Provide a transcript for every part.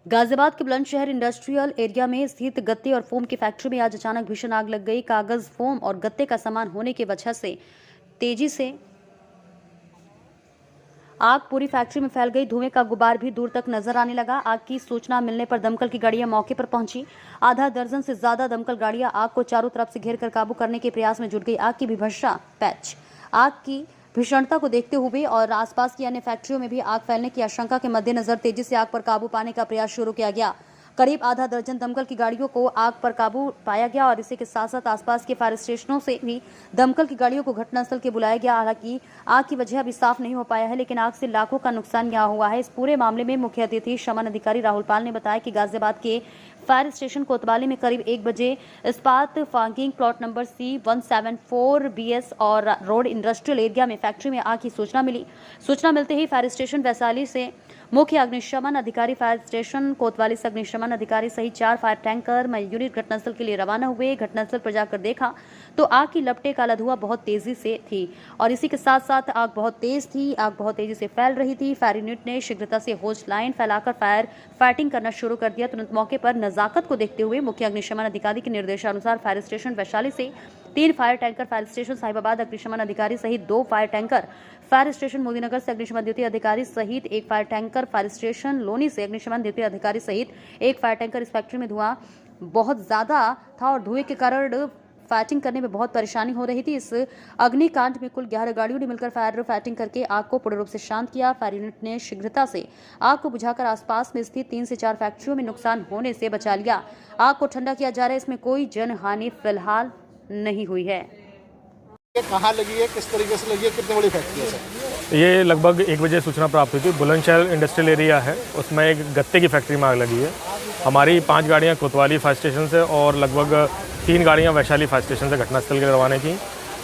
गाजियाबाद के Bulandshahr industrial area में स्थित गत्ते और फोम की फैक्ट्री में आज अचानक भीषण आग लग गई। कागज, फोम और गत्ते का सामान होने की वजह से तेजी से आग पूरी फैक्ट्री में फैल गई। धुएं का गुबार भी दूर तक नजर आने लगा। आग की सूचना मिलने पर दमकल की गाड़ियां मौके पर पहुंची। आधा दर्जन से ज्यादा दमकल गाड़ियां आग को चारों तरफ से घेरकर काबू करने के प्रयास में जुट गई। आग की विभत्सा पैच आग की भीषणता को देखते हुए और आसपास की अन्य फैक्ट्रियों में भी आग फैलने की आशंका के मद्देनजर तेजी से आग पर काबू पाने का प्रयास शुरू किया गया। करीब आधा दर्जन दमकल की गाड़ियों को आग पर काबू पाया गया और इसी के साथ साथ आसपास के फायर स्टेशनों से भी दमकल की गाड़ियों को घटनास्थल के बुलाया गया। हालांकि आग की वजह अभी साफ नहीं हो पाया है, लेकिन आग से लाखों का नुकसान यहाँ हुआ है। इस पूरे मामले में मुख्य अतिथि शमन अधिकारी राहुल पाल ने बताया कि गाजियाबाद के फायर स्टेशन कोतवाली में करीब 1 बजे इस्पात fogging plot number C174 BS और रोड इंडस्ट्रियल एरिया में फैक्ट्री में आग की सूचना मिली। सूचना मिलते ही फायर स्टेशन वैशाली से मुख्य अग्निशमन अधिकारी, फायर स्टेशन कोतवाली से अग्निशमन अधिकारी सहित 4 फायर टैंकर यूनिट घटनास्थल के लिए रवाना हुए। घटनास्थल पर जाकर देखा तो आग की लपटें, काला धुआं बहुत तेजी से थी और इसी के साथ साथ आग बहुत तेज थी। आग बहुत तेजी से फैल रही थी। फायर यूनिट ने शीघ्रता से होज लाइन फैलाकर फायर फाइटिंग करना शुरू कर दिया। तुरंत मौके पर नजाकत को देखते हुए मुख्य अग्निशमन अधिकारी के निर्देशानुसार फायर स्टेशन वैशाली से 3 fire tanker, fire station Sahibabad अग्निशमन अधिकारी सहित 2 fire tanker, fire station Modinagar से अग्निशमन द्वितीय अधिकारी सहित 1 fire tanker, fire station Loni से अग्निशमन द्वितीय अधिकारी सहित 1 फायर टैंकर। इस फैक्ट्री में धुआं बहुत ज्यादा था और धुएं के कारण फाइटिंग करने में बहुत परेशानी हो रही थी। इस अग्निकांड में कुल 11 गाड़ियों ने मिलकर फायर फाइटिंग करके आग को पूर्ण रूप से शांत किया। फायर यूनिट ने शीघ्रता से आग को बुझाकर आसपास में स्थित 3 से 4 फैक्ट्रियों में नुकसान होने से बचा लिया। आग को ठंडा किया जा रहा है। इसमें कोई जनहानि फिलहाल नहीं हुई है। कहाँ लगी है, किस तरीके से लगी है, कितनी बड़ी फैक्ट्री है सर? ये लगभग 1 बजे सूचना प्राप्त हुई थी। बुलंदशहर इंडस्ट्रियल एरिया है, उसमें एक गत्ते की फैक्ट्री में आग लगी है। हमारी 5 गाड़ियाँ कोतवाली फायर स्टेशन से और लगभग 3 गाड़ियाँ वैशाली फायर स्टेशन से घटनास्थल के लिए रवाना की।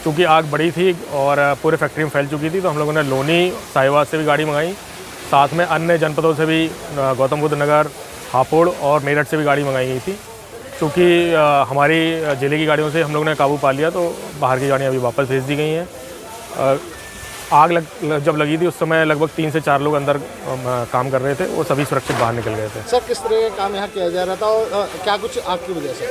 चूँकि आग बड़ी थी और पूरे फैक्ट्री में फैल चुकी थी, तो हम लोगों ने लोनी, साहिबाबाद से भी गाड़ी मंगाई। साथ में अन्य जनपदों से भी गौतम बुद्ध नगर, हापुड़ और मेरठ से भी गाड़ी मंगाई गई थी। क्योंकि हमारी जिले की गाड़ियों से हम लोगों ने काबू पा लिया, तो बाहर की गाड़ियाँ अभी वापस भेज दी गई हैं। आग जब लगी थी उस समय लगभग 3 से 4 लोग अंदर काम कर रहे थे, वो सभी सुरक्षित बाहर निकल गए थे। सर, किस तरह का काम यहाँ किया जा रहा था और क्या कुछ आग की वजह से?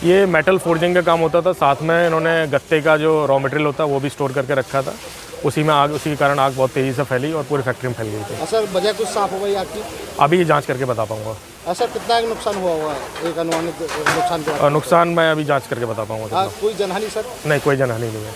ये मेटल फोर्जिंग का काम होता था, साथ में इन्होंने गत्ते का जो रॉ मटेरियल होता है वो भी स्टोर करके रखा था। उसी के कारण आग बहुत तेज़ी से फैली और पूरी फैक्ट्री में फैल गई थी। सर, वजह कुछ साफ हो गई आग की? अभी जांच करके बता पाऊंगा। सर, कितना नुकसान हुआ है एक अनुमानित नुकसान? नुकसान मैं अभी जांच करके बता पाऊंगा। कोई जनहानि सर? नहीं, कोई जनहानि नहीं है।